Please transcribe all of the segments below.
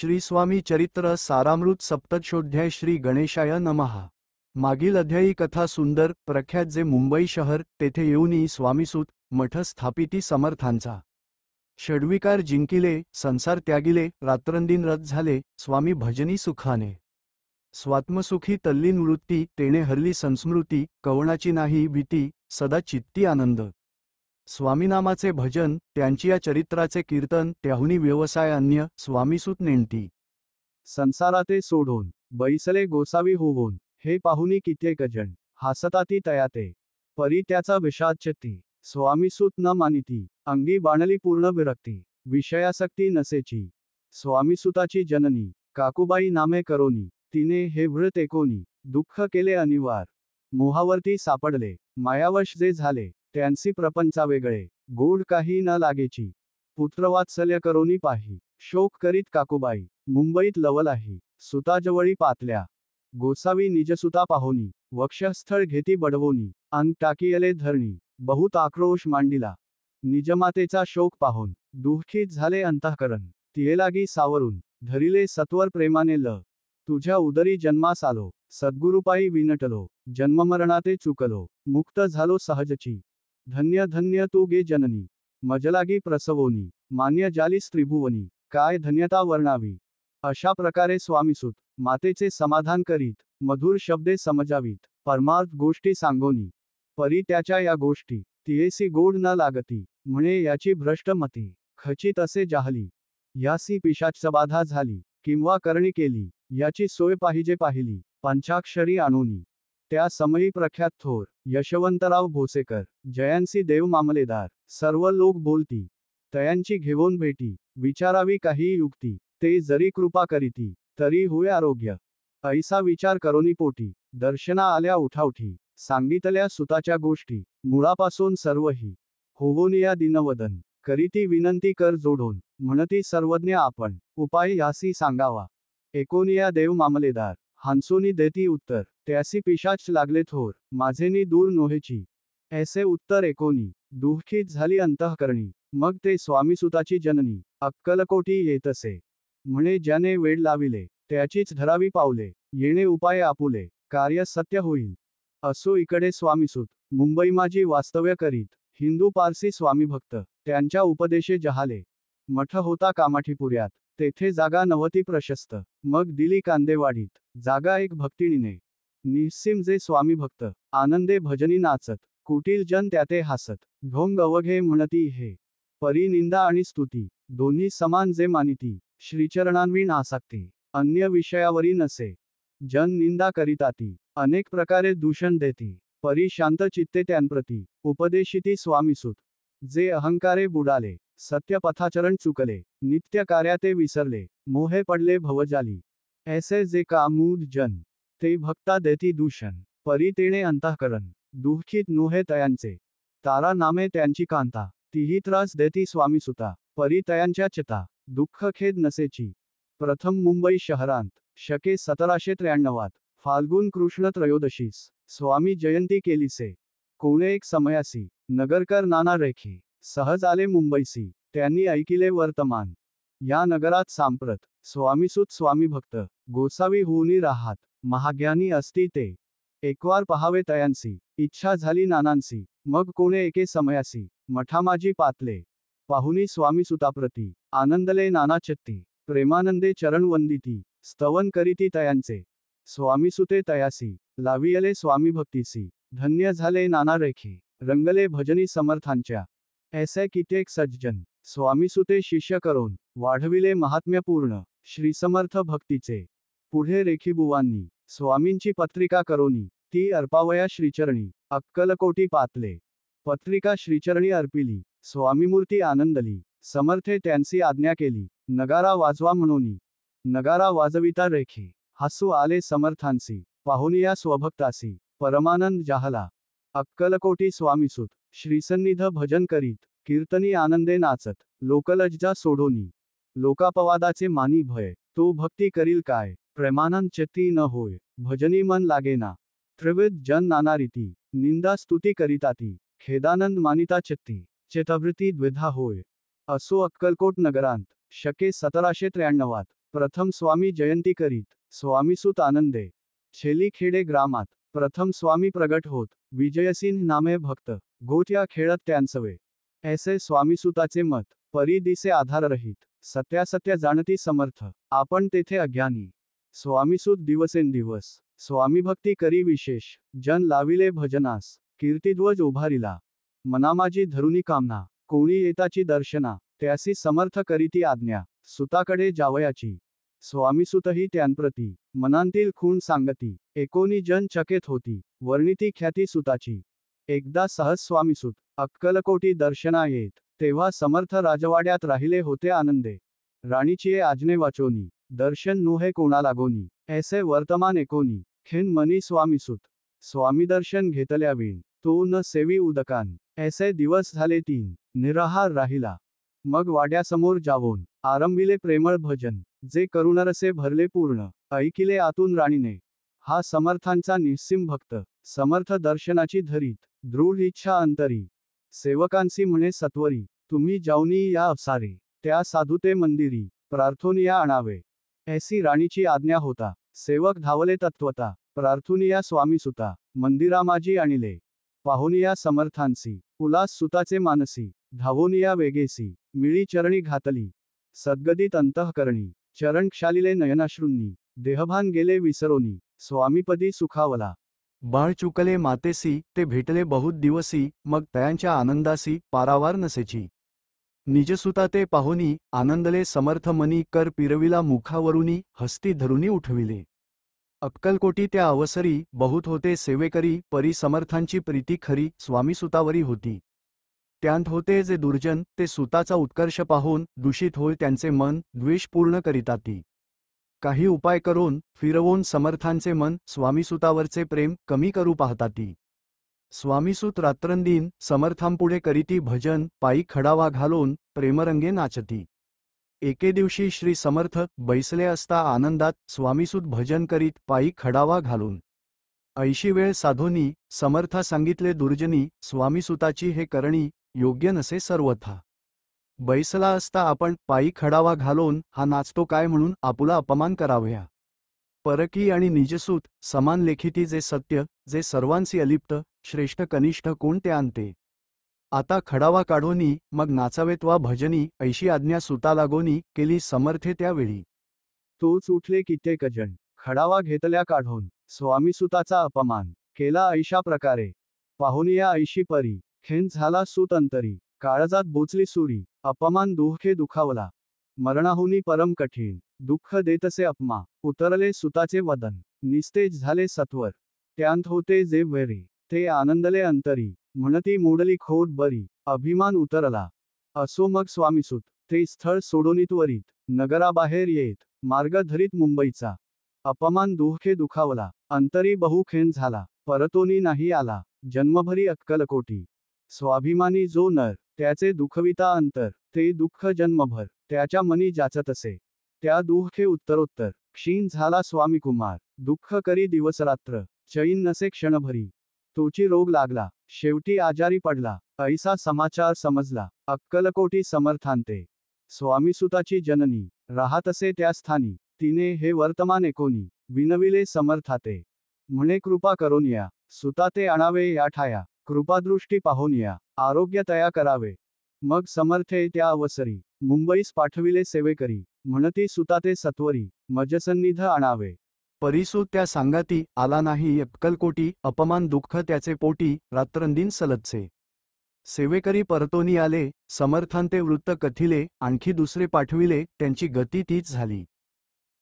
श्री स्वामी चरित्र सारामृत सप्तशोध्याय श्री गणेशाय नमः। मागील अध्यायी कथा सुंदर प्रख्यात जे मुंबई शहर तेथे येऊनी स्वामीसूत मठ स्थापिती समर्थांचा षड्विकार जिंकिले, संसार त्यागिले, रात्रंदिनरत झाले, स्वामी भजनी सुखाने स्वात्मसुखी तल्लीन वृत्ती, तेणे हरली संस्मृती, कवणाची नाही भीती, सदा चित्ती आनंद। स्वामीनामाचे भजन, त्यांची या चरित्राचे कीर्तन, त्याहुनी व्यवसाय अन्य, स्वामीसूत नेणती संसाराते सोडून बैसले गोसावी होऊन, हे पाहुनी कित्येक जण हासताती तयाते, परी त्याचा विषादचती, स्वामीसूत न मानिती, अंगी बाणली पूर्ण विरक्ती, विषयासक्ती नसेची, स्वामीसूताची जननी काकुबाई नामे करोनी, तिने हे व्रत एकोनी, दुःख केले अनिवार, मोहावरती सापडले, मायावश जे झाले, त्यांसी प्रपंचा वेगळे, गोड काही न लागेची, पुत्रवात्सल्य करोनी पाही, शोक करीत काकुबाई, मुंबईत लवलाही, सुताजवळी पातल्या, गोसावी निजसुता पाहोनी, वक्षस्थळ घेती बडवोनी, अंग टाकियले धरणी, बहुत आक्रोश मांडिला, निजमातेचा शोक पाहोन, दुःखीत झाले अंतःकरण, तिये लागी सावरून, धरिले सत्वर प्रेमाने ल, तुझ्या उदरी जन्मास आलो, सद्गुरुपायी विनटलो, जन्ममरणाते चुकलो, मुक्त झालो सहजची, धन्य धन्य तू गे जननी, मजलागी प्रसवोनी, मान्य जालीस त्रिभुवनी, काय धन्यता वर्णावी। अशा प्रकारे स्वामीसूत मातेचे समाधान करीत, मधुर शब्दे समजावीत, परमार्थ गोष्टी सांगोनी, परी त्याच्या या गोष्टी तियेसी गोड न लागती, म्हणे याची भ्रष्ट मती, खचित असे जाहली, यासी पिशाचबाधा झाली, किंवा करणी केली, याची सोय पाहिली, पंचाक्षरी आणोनी, त्या समयी प्रख्यात थोर यशवंतराव भोसेकर, जयांसी देव मामलेदार, सर्व लोक बोलती, तयांची घेऊन भेटी, विचारावी काही युक्ती, ते जरी कृपा करीती, तरी होय आरोग्य, ऐसा विचार करोनी पोटी, दर्शना आल्या उठावठी, सांगितल्या सुताच्या गोष्टी, मुळापासून सर्वही, होवोनिया दिनवदन, करीती विनंती कर जोडून, म्हणती सर्वज्ञ आपण, उपाय यासी सांगावा, एकोनिया देव मामलेदार, हंसोनी देती उत्तर, त्यासी पिशाच लागले थोर, माझेनी दूर नोहेची, ऐसे उत्तर एकोनी, दुःखीत झाली अंतःकरणी, मग ते स्वामीसूताची जननी, अक्कलकोटी येतसे, म्हणे ज्याने वेळ लाविले, त्याचीच धरावी पावले, येणे उपाय आपुले, कार्य सत्य होईल। असो इकडे स्वामीसूत, मुंबई माझी वास्तव्य करीत, हिंदू पारसी स्वामीभक्त, त्यांच्या उपदेशे जहाले, मठ होता कामाठीपुऱ्यात, तेथे जागा नव्हती प्रशस्त, मग दिली कांदेवाडीत, जागा एक भक्तिणीने, निस्सीम जे स्वामीभक्त, आनंदे भजनी नाचत, कुटील जन त्याते हासत, ढोंग अवघे म्हणती हे, परी निंदा आणि स्तुती, दोन्ही समान जे मानिती, श्रीचरणांविण आसक्ती, अन्य विषयावरी नसे, जन निंदा करीताती, अनेक प्रकारे दूषण देती, परी शांत चित्ते त्यांप्रती, उपदेशिती स्वामीसूत, जे अहंकारे बुडाले, सत्य पथाचरण चुकले, नित्य कार्याते विसरले, मोहे पडले भवजाली, ऐसे जे कामूद जन, ते भक्ता देती दूषण, परी तेणे अंतःकरण, दुःखीत नोहे तयांचे, तारा नामे त्यांची कांता, तीही त्रास देती स्वामीसुता, परी तयांच्या चिता, दुःख खेद नसेची। प्रथम मुंबई शहरांत, शके 1793, फाल्गुन कृष्ण त्रयोदशीस, स्वामी जयंती केलीसे, कोणे एक समयासी, नगरकर नाना रेखी, सहज आले मुंबईसी, त्यांनी ऐकिले वर्तमान, या नगरात सांप्रत, स्वामीसूत स्वामीभक्त, गोसावी होऊनी राहात, महाज्ञानी असती ते, एकवार पहावे तयांसी, इच्छा झाली नानांसी, मग कोणे एके समयासी, मठामाजी पातले, पाहुनी स्वामीसुताप्रती, आनंदले नाना चित्ती, प्रेमानंदे चरण वंदिती, स्तवन करीती तयांचे, स्वामीसुते तयासी, लावियले स्वामीभक्तीसी, धन्य झाले नाना रेखी, रंगले भजनी समर्थांच्या, ऐसे कित्येक सज्जन, स्वामीसुते शिष्य करून, वाढविले महात्म्यपूर्ण, श्रीसमर्थ भक्तीचे, पुढे रेखीबुवांनी, स्वामींची पत्रिका करोनी, ती अर्पावया श्रीचरणी, अक्कलकोटी पातले, पत्रिका श्रीचरणी अर्पिली, स्वामीमूर्ती आनंदली, समर्थे त्यांसी आज्ञा केली, नगारा वाजवा म्हणोनी, नगारा वाजविता रेखी, हसू आले समर्थांसी, पाहुनिया स्वभक्तासी, परमानंद जाहला, अक्कलकोटी स्वामीसूत, श्रीसन्निध भजन करीत, कीर्तनी आनंदे नाचत, लोकलज्जा सोडोनी, लोकापवादाचे मानी भय, तो भक्ती करील काय, प्रेमानंद चित्ती न होय, भजनी मन लागेना, त्रिविध जन नाना रीती, निंदा स्तुती करीताती, खेदानंद मानिता चित्ती, चितवृत्ती द्विधा होय। असो अक्कलकोट नगरांत, शके 1793, प्रथम स्वामी जयंती करीत स्वामीसुत आनंदे. छेली खेडे ग्रामात प्रथम स्वामी प्रगट होत, विजयसिंह नामे भक्त गोट्या खेळत त्यांचवे. ऐसे स्वामीसुताचे मत, परी दिसे आधाररहित, सत्यासत्य जाणती समर्थ, आपण तेथे अज्ञानी. स्वामीसुत दिवसेंदिवस स्वामीभक्ती करी विशेष, जन लाविले भजनास, कीर्तिध्वज उभारिला. मना माझी धरुनी कामना, कोणी येताची दर्शना, त्यासी समर्थ करीती आज्ञा, सुताकडे जावयाची. स्वामीसुतही त्यांप्रती मनांतील खूण सांगती, एकोणी जन चकित होती, वर्णिती ख्याती सुताची. एकदा सहज स्वामीसुत अक्कलकोटी दर्शना येत, तेव्हा समर्थ राजवाड्यात राहिले होते आनंदे. राणीची आज्ञे वाचोनी, दर्शन नोहे कोणा लागोनी, ऐसे वर्तमान एकोनी, खिन मनी स्वामीसुत. स्वामी दर्शन घेतल्या वेळ, तो न सेवी उदकान, ऐसे दिवस झाले 3, निराहार राहिला. मग वाड्यासमोर जावून आरंभिले प्रेमळ भजन, जे करुणरसे भरले पूर्ण, ऐकिले आतून राणीने. हा समर्थांचा निस्सीम भक्त, समर्थ दर्शनाची धरीत, दृढ इच्छा अंतरी. सेवकांसी म्हणे सत्वरी, तुम्ही जाऊनी या अवसारे, त्या साधुते मंदिरी, प्रार्थोनिया आणावे. ऐसी राणीची आज्ञा होता. सेवक धावले तत्वता, प्रार्थुनिया स्वामीसुता, मंदिरा माझी आणिले. पाहुनिया समर्थांसी, उल्हास सुताचे मानसी, धावोनिया वेगेसी, मिळी चरणी घातली. सद्गदित अंतःकरणी, चरण क्षालिले नयनाश्रूंनी, देहभान गेले विसरोनी, स्वामीपदी सुखावला. बाळ चुकले मातेसी, ते भेटले बहुत दिवसी, मग तयांच्या आनंदासी पारावार नसेची. निजसुता ते पाहुनी, आनंदले समर्थ मनी, कर पिरविला मुखावरुनी, हस्ती धरुनी उठविले. अक्कलकोटी त्या अवसरी, बहुत होते सेवेकरी, परी समर्थांची प्रीती खरी, स्वामीसुतावरी होती. त्यांत होते जे दुर्जन, ते सुताचा उत्कर्ष पाहून, दूषित होय त्यांचे मन, द्वेष पूर्ण करिताती. काही उपाय करून, फिरवून समर्थांचे मन, स्वामीसुतावरचे प्रेम, कमी करू पाहताती. स्वामीसुत रात्रंदिन, समर्थांपुढे करीती भजन, पायी खडावा घालून, प्रेमरंगे नाचती. एके दिवशी श्री समर्थ बैसले असता आनंदात, स्वामीसुत भजन करीत, पायी खडावा घालून. ऐशी वेळ साधोनी, समर्था सांगितले दुर्जनी, स्वामीसुताची हे करणी, योग्य नसे सर्वथा. बैसला असता आपण पायी खडावा घालून, हा नाचतो काय म्हणून आपुला अपमान करावया. परकी आणि निजसूत, समान लेखिती जे सत्य, जे सर्वांसी अलिप्त, श्रेष्ठ कनिष्ठ कोण ते आणते. आता खडावा काढोनी, मग नाचावेत वा भजनी, ऐशी आज्ञा सुता लागोनी, केली समर्थे त्यावेळी. तोच उठले कित्येक जण, खडावा घेतल्या काढून, स्वामीसुताचा अपमान केला ऐशा प्रकारे. पाहुनिया ऐशी परी, खेन झाला सूत अंतरी, काळजात बोचली सुरी, अपमान दुःखे दुखावला. मरणाहुनी परम कठीण, दुःख देतसे अपमा, उतरले सुताचे वदन, निस्तेज झाले सत्वर. त्यांत होते जे वैरी, ते आनंदले अंतरी, म्हणती मोडली खोट बरी, अभिमान उतरला. असो मग स्वामीसुत, ते स्थळ सोडोनी त्वरित, नगराबाहेर येत, मार्ग धरीत मुंबईचा. अपमान दुःखे दुखावला, अंतरी बहुखेन झाला, परतोनी नाही आला, जन्मभरी अक्कलकोटी. स्वाभिमानी जो नर, त्याचे दुखविता अंतर, ते दुःख जन्मभर, त्याच्या मनी जाचत असे. त्या दुःखे उत्तरोत्तर, क्षीण झाला स्वामीकुमार, दुःख करी दिवसरात्र, चैन नसे क्षणभरी. तोची रोग लागला, शेवटी आजारी पडला, ऐसा समाचार समजला, अक्कलकोटी समर्थांते. स्वामीसुताची जननी, राहत असे त्या स्थानी, तिने हे वर्तमान एकोनी, विनविले समर्थाते. म्हणे कृपा करोनिया, सुताते आणावे या ठाया, कृपादृष्टी पाहोनिया, आरोग्य तया करावे. मग समर्थे त्या अवसरी, मुंबईस पाठविले सेवेकरी, म्हणती सुताते सत्वरी, मजसन्निध आणावे. परिसू त्या सांगाती, आला नाही अक्कलकोटी, अपमान दुःख त्याचे पोटी, रात्रंदिन सलतसे. सेवेकरी परतोनी आले, समर्थांते वृत्त कथिले, आणखी दुसरे पाठविले, त्यांची गती तीच झाली.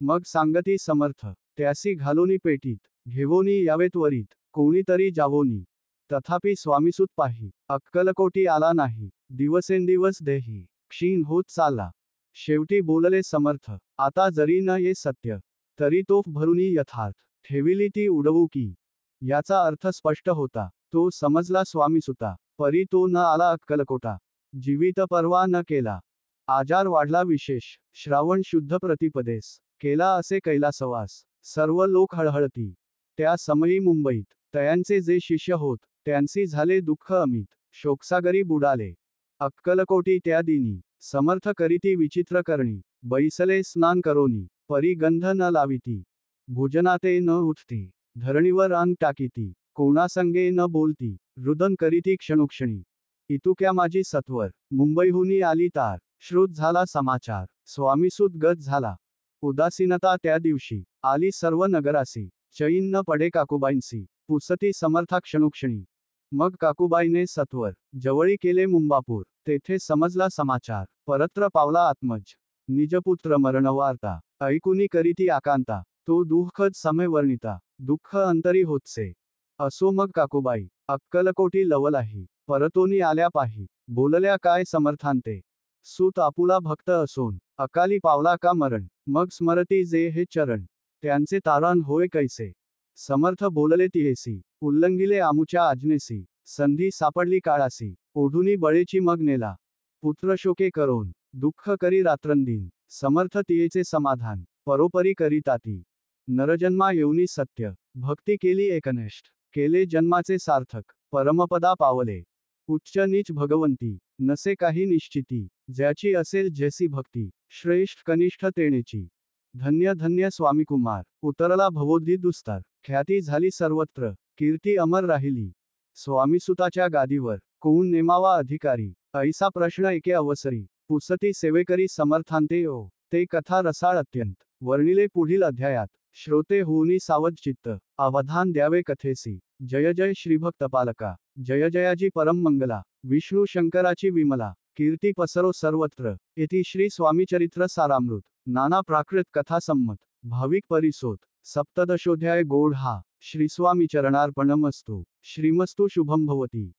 मग सांगती समर्थ, त्यासी घालोनी पेटीत, घेवोनी यावे त्वरित, कोणीतरी जावोनी. तथापि स्वामीसुत पाही, अक्कलकोटी आला नाही, दिवसेंदिवस देही क्षीण होत चालला. शेवटी बोलले समर्थ, आता जरी न ये सत्य, तरी तोफ भरुनी यथार्थ, ठेविली ती उडवू की. याचा अर्थ स्पष्ट होता, तो समजला स्वामीसुता, परी तो न आला अक्कलकोटा. जीवित परवा न केला. आजार वाढला विशेष, श्रावण शुद्ध प्रतिपदेस, केला असे कैलासवास, सर्व लोक हळहळती. त्या समयी मुंबईत, तयांचे जे शिष्य होत, त्यांसी झाले दुःख अमित, शोकसागरी बुडाले. अक्कलकोटी त्या दिनी, समर्थ करीती विचित्र करणी, बैसले स्नान करोनी, परी गंध न लाविती, भोजनाते न उठती, धरणीवर अंग टाकीती, कोणासंगे न बोलती, रुदन करीती क्षणोक्षणी. इतुक्या माझी सत्वर, मुंबईहुनी आली तार, श्रुत झाला समाचार, स्वामीसूत गत झाला. उदासीनता त्या दिवशी, आली सर्व नगरासी, चैन न पडे काकूबाईंसी, पुसती समर्था क्षणोक्षणी. मग काकूबाईने सत्वर, जवळी केले मुंबापूर, तेथे समजला समाचार, परत्र पावला आत्मज. निजपुत्र मरणवार्ता, ऐकुनी करीती आकांता, तो दुःखद समय वर्णिता, दुःख अंतरी होतसे. असो मग काकूबाई, अक्कलकोटी लवलाही, परतोनी आल्या पाही, बोलल्या काय समर्थांते. सूत आपुला भक्त असोन, अकाली पावला का मरण, मग स्मरती जे हे चरण, त्यांचे तारण होय कैसे. समर्थ बोलले तिहेसी, उल्लंघिले आमुच्या आज्ञेसी, संधी सापडली काळासी, ओढुनी बळेची मग नेला. पुत्र शोके करोन, दुःख करी रात्रंदिन, समर्थ तियेचे समाधान, परोपरी करीताती. नरजन्मा येऊनी सत्य, भक्ती केली एकनिष्ठ, केले जन्माचे सार्थक, परमपदा पावले. उच्च नीच भगवंती, नसे काही निश्चिती, ज्याची असेल जैसी भक्ती, श्रेष्ठ कनिष्ठ तेणेची. धन्य धन्य स्वामी कुमार, उतरला भवोद्धी दुस्तार, ख्याती झाली सर्वत्र, कीर्ती अमर राहिली. स्वामीसुताच्या गादीवर, कोण नेमावा अधिकारी, ऐसा प्रश्न एके अवसरी, पुसती सेवेकरी समर्थांते ओ. ते कथा रसाळ अत्यंत, वर्णिले पुढील अध्यायात. श्रोते होऊनी सावध चित्त, अवधान द्यावे कथेसी. जय जय श्रीभक्तपालका, जय जयाजी परम मंगला, विष्णू शंकराची विमला, कीर्ती पसरो सर्वत्र. इति श्री स्वामीचरित्र सारामृत, नाना प्राकृत कथा संमत, भाविक परिसोत, सप्तदशोध्याय गोढ हा. श्रीस्वामी चरणार्पणमस्तु. श्रीमस्तु शुभम भवती.